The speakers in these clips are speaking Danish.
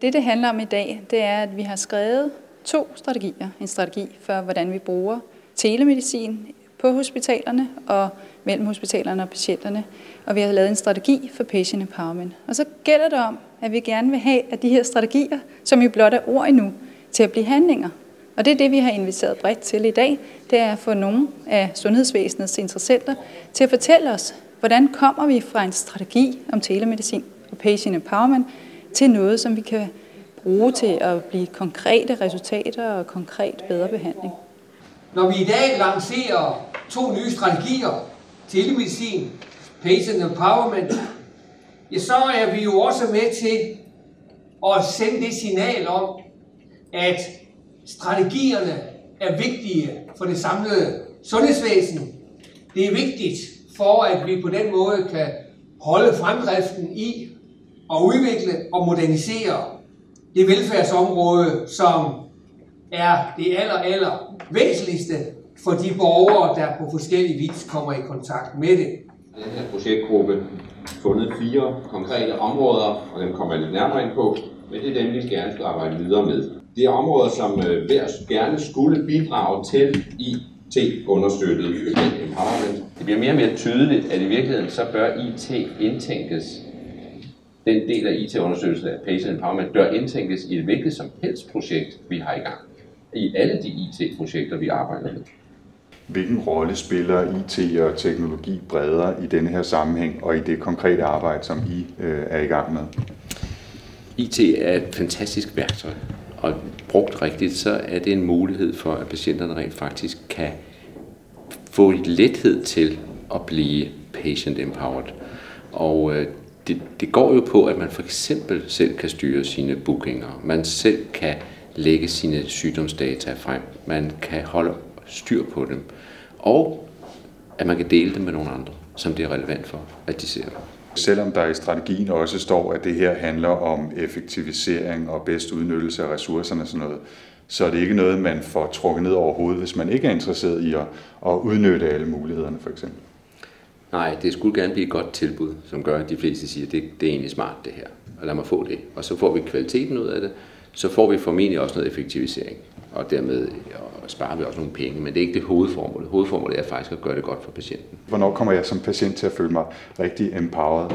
Det handler om i dag, det er, at vi har skrevet 2 strategier. En strategi for, hvordan vi bruger telemedicin på hospitalerne og mellem hospitalerne og patienterne. Og vi har lavet en strategi for patient empowerment. Og så gælder det om, at vi gerne vil have, at de her strategier, som jo blot er ord endnu, til at blive handlinger. Og det er det, vi har inviteret bredt til i dag. Det er at få nogle af sundhedsvæsenets interessenter til at fortælle os, hvordan kommer vi fra en strategi om telemedicin og patient empowerment til noget, som vi kan bruge til at blive konkrete resultater og konkret bedre behandling. Når vi i dag lancerer 2 nye strategier, telemedicin, patient empowerment, ja, så er vi jo også med til at sende det signal om, at strategierne er vigtige for det samlede sundhedsvæsen. Det er vigtigt for, at vi på den måde kan holde fremdriften i og udvikle og modernisere det velfærdsområde, som er det aller væsentligste for de borgere, der på forskellige vis kommer i kontakt med det. Den her projektgruppe fundet 4 konkrete områder, og dem kommer jeg lidt nærmere ind på, men det er dem, vi gerne skal arbejde videre med. Det er områder, som hver gerne skulle bidrage til IT-understøttet empowerment. Det bliver mere og mere tydeligt, at i virkeligheden så bør IT indtænkes. Den del af IT-understøttelse af patient empowerment bør indtænkes i et hvilket som helst projekt, vi har i gang. I alle de IT-projekter, vi arbejder med. Hvilken rolle spiller IT og teknologi bredere i denne her sammenhæng og i det konkrete arbejde, som I er i gang med? IT er et fantastisk værktøj, og brugt rigtigt, så er det en mulighed for, at patienterne rent faktisk kan få lethed til at blive patient empowered. Og det går jo på, at man for eksempel selv kan styre sine bookinger, man selv kan lægge sine sygdomsdata frem, man kan holde styr på dem, og at man kan dele dem med nogle andre, som det er relevant for, at de ser det. Selvom der i strategien også står, at det her handler om effektivisering og bedst udnyttelse af ressourcerne og sådan noget, så er det ikke noget, man får trukket ned over hovedet, hvis man ikke er interesseret i at udnytte alle mulighederne for eksempel. Nej, det skulle gerne blive et godt tilbud, som gør, at de fleste siger, at det er egentlig smart det her, og lad mig få det. Og så får vi kvaliteten ud af det, så får vi formentlig også noget effektivisering, og dermed sparer vi også nogle penge, men det er ikke det hovedformål. Hovedformålet er faktisk at gøre det godt for patienten. Hvornår kommer jeg som patient til at føle mig rigtig empowered?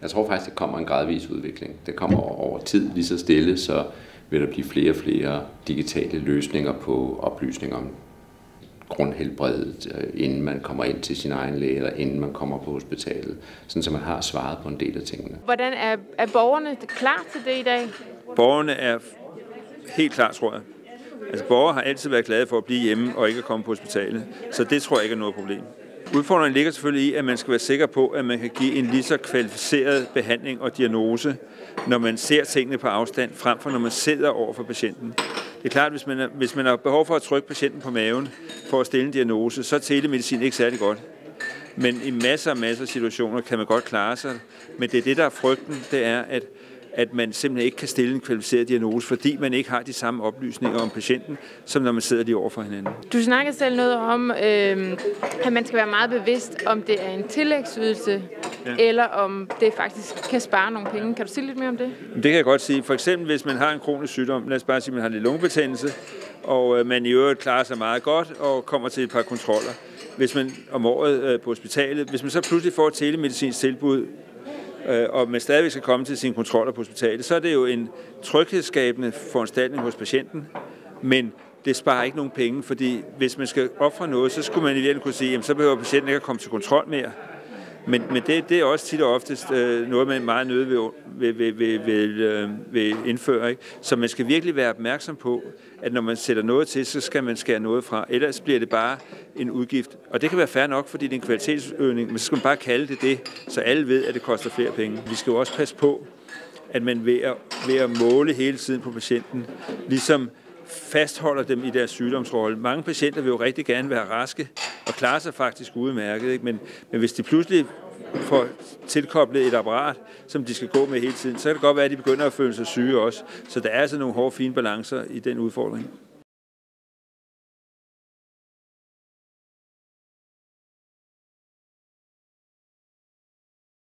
Jeg tror faktisk, det kommer en gradvis udvikling. Det kommer over tid lige så stille, så vil der blive flere og flere digitale løsninger på oplysninger om grundhelbredet, inden man kommer ind til sin egen læge, eller inden man kommer på hospitalet, sådan så man har svaret på en del af tingene. Hvordan er borgerne klar til det i dag? Borgerne er helt klar, tror jeg. Altså, borgere har altid været glade for at blive hjemme og ikke at komme på hospitalet, så det tror jeg ikke er noget problem. Udfordringen ligger selvfølgelig i, at man skal være sikker på, at man kan give en lige så kvalificeret behandling og diagnose, når man ser tingene på afstand, frem for når man sidder over for patienten. Det er klart, at hvis man har behov for at trykke patienten på maven for at stille en diagnose, så er telemedicin ikke særlig godt. Men i masser af situationer kan man godt klare sig. Men det er det, der er frygten, det er, at man simpelthen ikke kan stille en kvalificeret diagnose, fordi man ikke har de samme oplysninger om patienten, som når man sidder lige over for hinanden. Du snakker selv noget om, at man skal være meget bevidst, om det er en tillægsydelse, eller om det faktisk kan spare nogle penge. Kan du sige lidt mere om det? Det kan jeg godt sige. For eksempel, hvis man har en kronisk sygdom, lad os bare sige, at man har lidt lungebetændelse, og man i øvrigt klarer sig meget godt og kommer til et par kontroller. Hvis man om året på hospitalet, hvis man så pludselig får et telemedicinsk tilbud, og man stadigvæk skal komme til sine kontroller på hospitalet, så er det jo en tryghedsskabende foranstaltning hos patienten, men det sparer ikke nogen penge, fordi hvis man skal ofre noget, så skulle man i virkeligheden kunne sige, jamen, så behøver patienten ikke at komme til kontrol mere. Men det er også tit og oftest noget, man meget nødt vil indføre. Ikke? Så man skal virkelig være opmærksom på, at når man sætter noget til, så skal man skære noget fra. Ellers bliver det bare en udgift. Og det kan være fair nok, fordi det er en kvalitetsøgning, men så skal man bare kalde det, så alle ved, at det koster flere penge. Vi skal jo også passe på, at man ved at måle hele tiden på patienten, ligesom fastholder dem i deres sygdomsrolle. Mange patienter vil jo rigtig gerne være raske og klare sig faktisk udmærket, ikke? Men hvis de pludselig får tilkoblet et apparat, som de skal gå med hele tiden, så kan det godt være, at de begynder at føle sig syge også. Så der er altså nogle hårde, fine balancer i den udfordring.